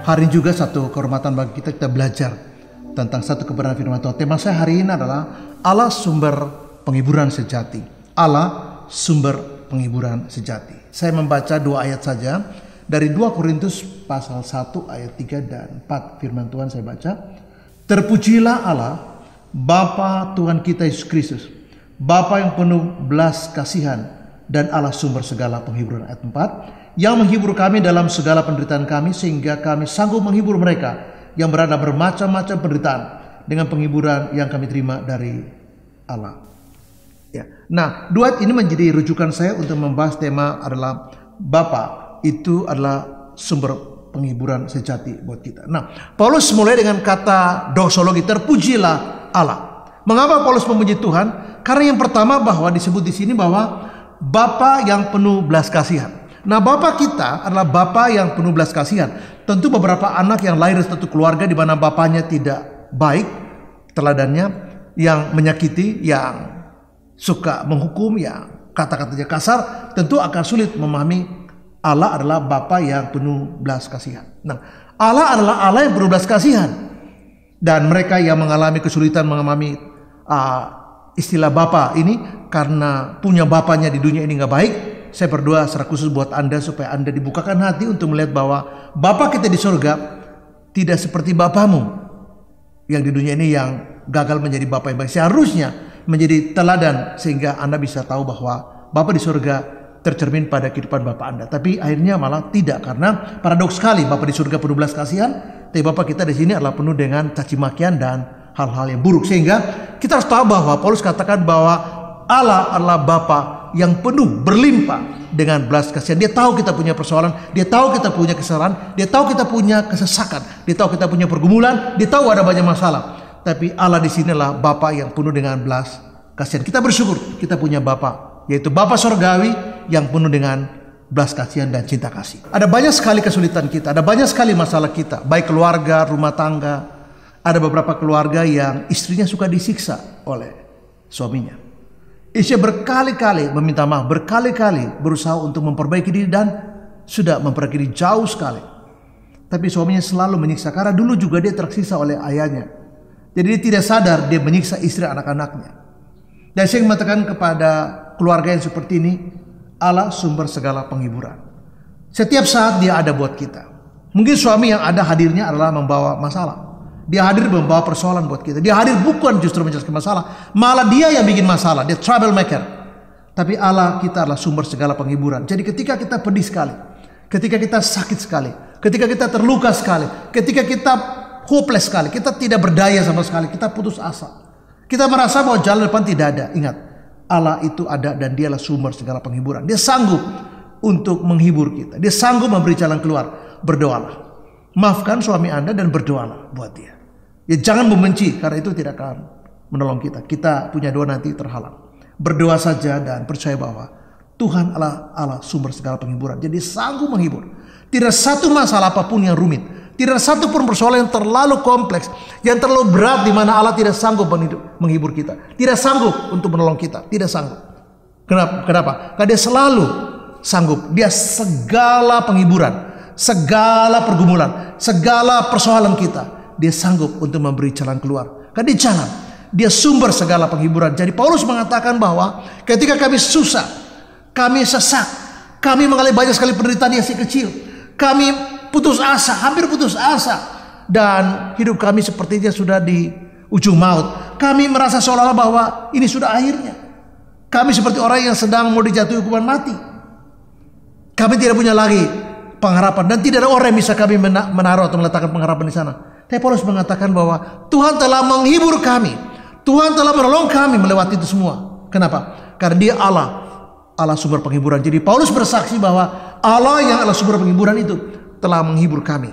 hari ini juga satu kehormatan bagi kita belajar tentang satu kebenaran firman Tuhan. Tema saya hari ini adalah Allah sumber penghiburan sejati. Allah sumber penghiburan sejati. Saya membaca 2 ayat saja dari 2 Korintus pasal 1 ayat 3 dan 4. Firman Tuhan saya baca. Terpujilah Allah, Bapa Tuhan kita Yesus Kristus, Bapa yang penuh belas kasihan dan Allah sumber segala penghiburan. Ayat 4. Yang menghibur kami dalam segala penderitaan kami, sehingga kami sanggup menghibur mereka yang berada bermacam-macam penderitaan dengan penghiburan yang kami terima dari Allah. Ya. Nah, 2 ayat ini menjadi rujukan saya untuk membahas tema adalah Bapa itu adalah sumber penghiburan sejati buat kita. Nah, Paulus mulai dengan kata doxologi, terpujilah Allah. Mengapa Paulus memuji Tuhan? Karena yang pertama bahwa disebut di sini bahwa Bapa yang penuh belas kasihan. Nah, Bapa kita adalah Bapa yang penuh belas kasihan. Tentu beberapa anak yang lahir dari satu keluarga di mana bapaknya tidak baik teladannya, yang menyakiti, yang suka menghukum, yang kata-katanya kasar, tentu akan sulit memahami Allah adalah Bapa yang penuh belas kasihan. Nah, Allah adalah Allah yang penuh belas kasihan. Dan mereka yang mengalami kesulitan memahami istilah Bapa ini karena punya bapaknya di dunia ini nggak baik, saya berdoa secara khusus buat Anda supaya Anda dibukakan hati untuk melihat bahwa Bapa kita di surga tidak seperti Bapamu yang di dunia ini yang gagal menjadi Bapa yang baik. Seharusnya menjadi teladan sehingga Anda bisa tahu bahwa Bapa di surga tercermin pada kehidupan Bapa Anda. Tapi akhirnya malah tidak, karena paradoks sekali Bapa di surga penuh belas kasihan, tapi Bapa kita di sini adalah penuh dengan caci makian dan hal-hal yang buruk. Sehingga kita harus tahu bahwa Paulus katakan bahwa Allah adalah Bapa yang penuh berlimpah dengan belas kasihan. Dia tahu kita punya persoalan, dia tahu kita punya kesalahan, dia tahu kita punya kesesakan, dia tahu kita punya pergumulan, dia tahu ada banyak masalah. Tapi Allah di sinilah Bapa yang penuh dengan belas kasihan. Kita bersyukur kita punya Bapa, yaitu Bapa surgawi yang penuh dengan belas kasihan dan cinta kasih. Ada banyak sekali kesulitan kita, ada banyak sekali masalah kita, baik keluarga, rumah tangga. Ada beberapa keluarga yang istrinya suka disiksa oleh suaminya. Istri berkali-kali meminta maaf, berkali-kali berusaha untuk memperbaiki diri dan sudah memperbaiki diri jauh sekali. Tapi suaminya selalu menyiksa karena dulu juga dia tersiksa oleh ayahnya. Jadi dia tidak sadar dia menyiksa istri anak-anaknya. Dan saya mengatakan kepada keluarga yang seperti ini, Allah sumber segala penghiburan. Setiap saat dia ada buat kita. Mungkin suami yang ada hadirnya adalah membawa masalah. Dia hadir membawa persoalan buat kita. Dia hadir bukan justru menjelaskan masalah, malah dia yang bikin masalah. Dia troublemaker. Tapi Allah kita adalah sumber segala penghiburan. Jadi ketika kita pedih sekali, ketika kita sakit sekali, ketika kita terluka sekali, ketika kita hopeless sekali, kita tidak berdaya sama sekali, kita putus asa, kita merasa bahwa jalan depan tidak ada. Ingat, Allah itu ada dan dialah sumber segala penghiburan. Dia sanggup untuk menghibur kita. Dia sanggup memberi jalan keluar. Berdoalah. Maafkan suami Anda dan berdoalah buat dia. Ya, jangan membenci, karena itu tidak akan menolong kita. Kita punya doa nanti terhalang. Berdoa saja dan percaya bahwa Tuhan Allah sumber segala penghiburan. Jadi sanggup menghibur. Tidak satu masalah apapun yang rumit, tidak satu pun persoalan yang terlalu kompleks, yang terlalu berat di mana Allah tidak sanggup menghibur kita, tidak sanggup untuk menolong kita, tidak sanggup. Kenapa? Karena dia selalu sanggup. Dia segala penghiburan, segala pergumulan, segala persoalan kita, dia sanggup untuk memberi jalan keluar. Karena dia jalan, dia sumber segala penghiburan. Jadi Paulus mengatakan bahwa ketika kami susah, kami sesak, kami mengalami banyak sekali penderitaan yang si kecil, kami putus asa, hampir putus asa, dan hidup kami sepertinya sudah di ujung maut. Kami merasa seolah-olah bahwa ini sudah akhirnya. Kami seperti orang yang sedang mau dijatuhi hukuman mati. Kami tidak punya lagi pengharapan dan tidak ada orang yang bisa kami menaruh atau meletakkan pengharapan di sana. Tapi Paulus mengatakan bahwa Tuhan telah menghibur kami, Tuhan telah menolong kami melewati itu semua. Kenapa? Karena dia Allah sumber penghiburan. Jadi Paulus bersaksi bahwa Allah yang adalah sumber penghiburan itu telah menghibur kami.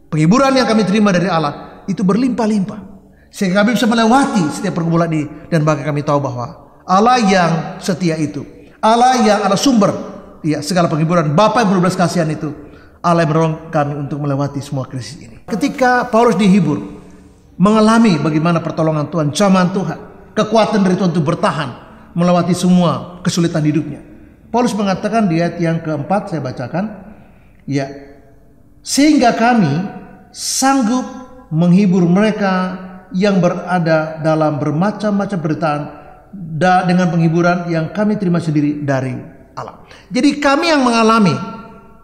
Penghiburan yang kami terima dari Allah itu berlimpah-limpah, sehingga kami bisa melewati setiap pergumulan ini. Dan bagi kami tahu bahwa Allah yang setia itu, Allah yang adalah sumber segala penghiburan, Bapa yang berbelas kasihan itu, Allah yang menolong kami untuk melewati semua krisis ini. Ketika Paulus dihibur, mengalami bagaimana pertolongan Tuhan, zaman Tuhan, kekuatan dari Tuhan untuk bertahan melewati semua kesulitan hidupnya. Paulus mengatakan di ayat yang keempat, saya bacakan, ya, sehingga kami sanggup menghibur mereka yang berada dalam bermacam-macam penderitaan dengan penghiburan yang kami terima sendiri dari Allah. Jadi kami yang mengalami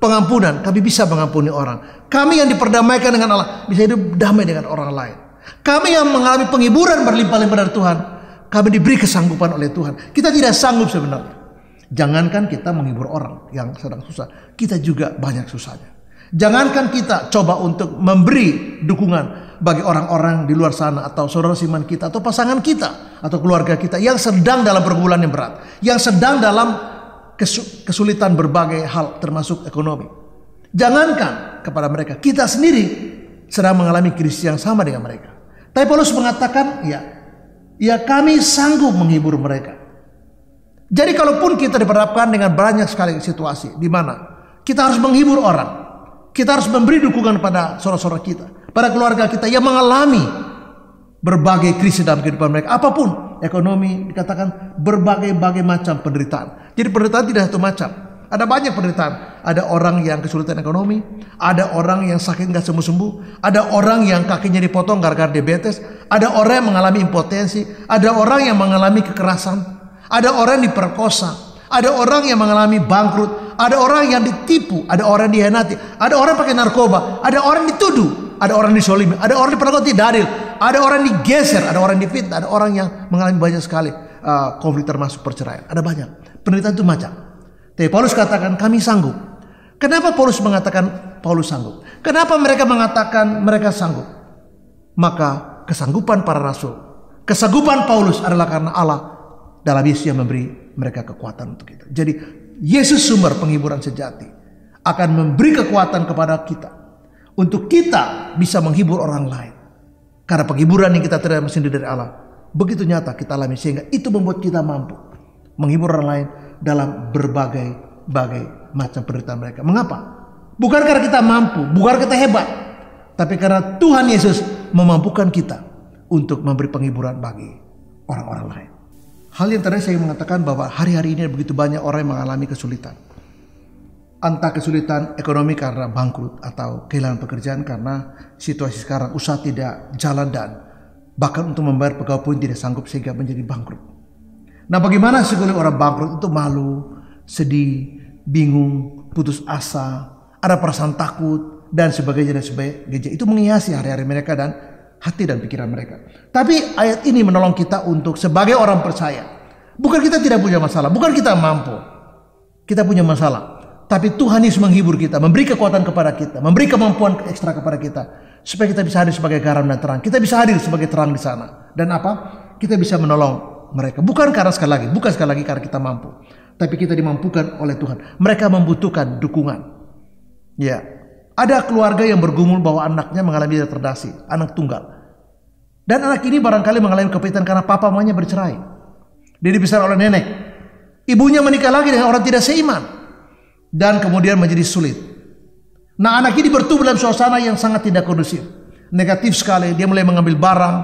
pengampunan, kami bisa mengampuni orang. Kami yang diperdamaikan dengan Allah, bisa hidup damai dengan orang lain. Kami yang mengalami penghiburan berlimpah-limpah dari Tuhan, kami diberi kesanggupan oleh Tuhan. Kita tidak sanggup sebenarnya. Jangankan kita menghibur orang yang sedang susah, kita juga banyak susahnya. Jangankan kita coba untuk memberi dukungan bagi orang-orang di luar sana, atau saudara siman kita, atau pasangan kita, atau keluarga kita yang sedang dalam pergumulan yang berat, yang sedang dalam kesulitan berbagai hal termasuk ekonomi. Jangankan kepada mereka, kita sendiri sedang mengalami krisis yang sama dengan mereka. Tapi Paulus mengatakan, ya kami sanggup menghibur mereka. Jadi kalaupun kita diperhadapkan dengan banyak sekali situasi di mana kita harus menghibur orang, kita harus memberi dukungan pada saudara-saudara kita, pada keluarga kita yang mengalami berbagai krisis dalam kehidupan mereka. Apapun, ekonomi, dikatakan berbagai macam penderitaan. Jadi penderitaan tidak satu macam. Ada banyak penderitaan. Ada orang yang kesulitan ekonomi, ada orang yang sakit nggak sembuh-sembuh, ada orang yang kakinya dipotong gara-gara diabetes, ada orang yang mengalami impotensi, ada orang yang mengalami kekerasan, ada orang yang diperkosa, ada orang yang mengalami bangkrut, ada orang yang ditipu, ada orang yang dihianati, ada orang pakai narkoba, ada orang dituduh, ada orang disolimi, ada orang diperlakukan tidak adil, ada orang digeser, ada orang difitnah, ada orang yang mengalami banyak sekali konflik termasuk perceraian. Ada banyak penderitaan itu macam. Tapi Paulus katakan kami sanggup. Kenapa Paulus mengatakan Paulus sanggup? Kenapa mereka mengatakan mereka sanggup? Maka kesanggupan para rasul, kesanggupan Paulus adalah karena Allah dalam Yesus yang memberi mereka kekuatan untuk itu. Jadi Yesus sumber penghiburan sejati akan memberi kekuatan kepada kita untuk kita bisa menghibur orang lain. Karena penghiburan yang kita terima sendiri dari Allah begitu nyata kita alami, sehingga itu membuat kita mampu menghibur orang lain dalam berbagai macam penderitaan mereka. Mengapa? Bukan karena kita mampu, bukan karena kita hebat, tapi karena Tuhan Yesus memampukan kita untuk memberi penghiburan bagi orang-orang lain. Hal yang terakhir saya mengatakan bahwa hari-hari ini begitu banyak orang yang mengalami kesulitan. Entah kesulitan ekonomi karena bangkrut, atau kehilangan pekerjaan karena situasi sekarang usaha tidak jalan, dan bahkan untuk membayar pegawai pun tidak sanggup sehingga menjadi bangkrut. Nah, bagaimana sekali orang bangkrut itu malu, sedih, bingung, putus asa, ada perasaan takut dan sebagainya. Itu menghiasi hari-hari mereka dan hati dan pikiran mereka. Tapi ayat ini menolong kita untuk sebagai orang percaya. Bukan kita tidak punya masalah, bukan kita mampu. Kita punya masalah. Tapi Tuhan Yesus menghibur kita, memberi kekuatan kepada kita, memberi kemampuan ekstra kepada kita, supaya kita bisa hadir sebagai garam dan terang. Kita bisa hadir sebagai terang di sana. Dan apa? Kita bisa menolong mereka. Bukan sekali lagi karena kita mampu, tapi kita dimampukan oleh Tuhan. Mereka membutuhkan dukungan. Ya, ada keluarga yang bergumul bahwa anaknya mengalami retardasi, anak tunggal. Dan anak ini barangkali mengalami kepahitan karena papa mamanya bercerai. Dia dibesarkan oleh nenek. Ibunya menikah lagi dengan orang tidak seiman. Dan kemudian menjadi sulit. Nah, anak ini bertumbuh dalam suasana yang sangat tidak kondusif. Negatif sekali. Dia mulai mengambil barang.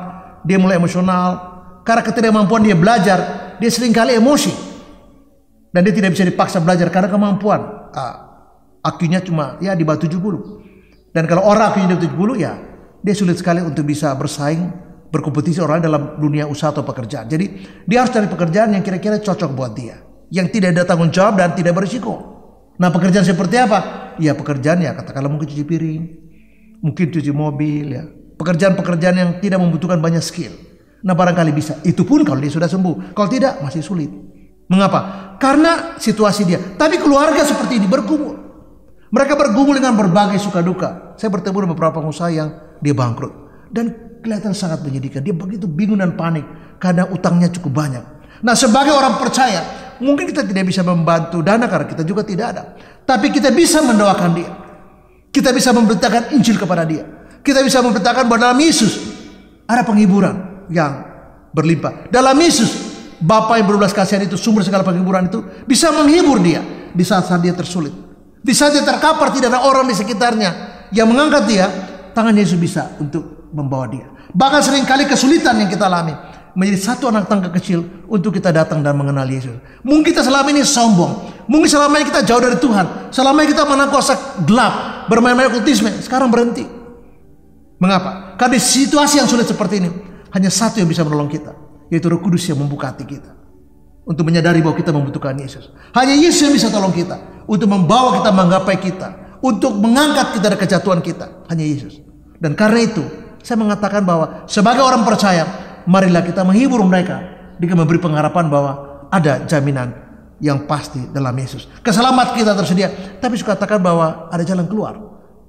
Dia mulai emosional. Karena ketidakmampuan dia belajar, dia seringkali emosi. Dan dia tidak bisa dipaksa belajar karena kemampuan. IQ-nya cuma di bawah 70. Dan kalau orang IQ-nya di bawah 70, dia sulit sekali untuk bisa bersaing, berkompetisi orang dalam dunia usaha atau pekerjaan. Jadi dia harus cari pekerjaan yang kira-kira cocok buat dia, yang tidak ada tanggung jawab dan tidak berisiko. Nah, pekerjaan seperti apa? Ya, pekerjaan katakanlah mungkin cuci piring, mungkin cuci mobil, pekerjaan-pekerjaan yang tidak membutuhkan banyak skill. Nah, barangkali bisa. Itu pun kalau dia sudah sembuh. Kalau tidak, masih sulit. Mengapa? Karena situasi dia. Tapi keluarga seperti ini bergumul. Mereka bergumul dengan berbagai suka duka. Saya bertemu dengan beberapa pengusaha yang dia bangkrut. Dan kelihatan sangat menyedihkan. Dia begitu bingung dan panik karena utangnya cukup banyak. Nah, sebagai orang percaya, mungkin kita tidak bisa membantu dana karena kita juga tidak ada. Tapi kita bisa mendoakan dia. Kita bisa memberitakan Injil kepada dia. Kita bisa memberitakan bahwa dalam Yesus ada penghiburan yang berlimpah. Dalam Yesus, Bapa yang berbelas kasihan itu, sumber segala penghiburan itu, bisa menghibur dia di saat-saat dia tersulit. Di saat dia terkapar, tidak ada orang di sekitarnya yang mengangkat dia. Tangan Yesus bisa untuk membawa dia. Bahkan seringkali kesulitan yang kita alami menjadi satu anak tangga kecil untuk kita datang dan mengenal Yesus. Mungkin kita selama ini sombong, mungkin selama ini kita jauh dari Tuhan, selama ini kita menang kuasa gelap, bermain-main okultisme. Sekarang berhenti. Mengapa? Karena di situasi yang sulit seperti ini, hanya satu yang bisa menolong kita, yaitu Roh Kudus yang membuka hati kita untuk menyadari bahwa kita membutuhkan Yesus. Hanya Yesus yang bisa tolong kita untuk membawa kita menggapai kita, untuk mengangkat kita dari kejatuhan kita. Hanya Yesus. Dan karena itu, saya mengatakan bahwa sebagai orang percaya, marilah kita menghibur mereka dengan memberi pengharapan bahwa ada jaminan yang pasti dalam Yesus. Keselamatan kita tersedia, tapi saya katakan bahwa ada jalan keluar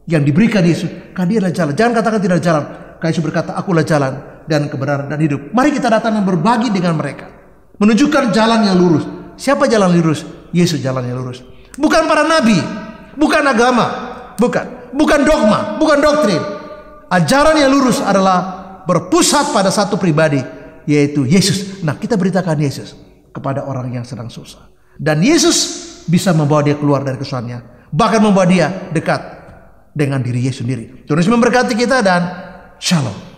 yang diberikan Yesus. Karena dia adalah jalan. Jangan katakan tidak ada jalan. Karena Yesus berkata, akulah jalan dan kebenaran dan hidup. Mari kita datang dan berbagi dengan mereka, menunjukkan jalan yang lurus. Siapa jalan yang lurus? Yesus jalan yang lurus. Bukan para nabi, bukan agama, bukan dogma, bukan doktrin. Ajaran yang lurus adalah berpusat pada satu pribadi, yaitu Yesus. Nah, kita beritakan Yesus kepada orang yang sedang susah. Dan Yesus bisa membawa dia keluar dari kesusahannya, bahkan membawa dia dekat dengan diri Yesus sendiri. Tuhan Yesus memberkati kita dan Shalom.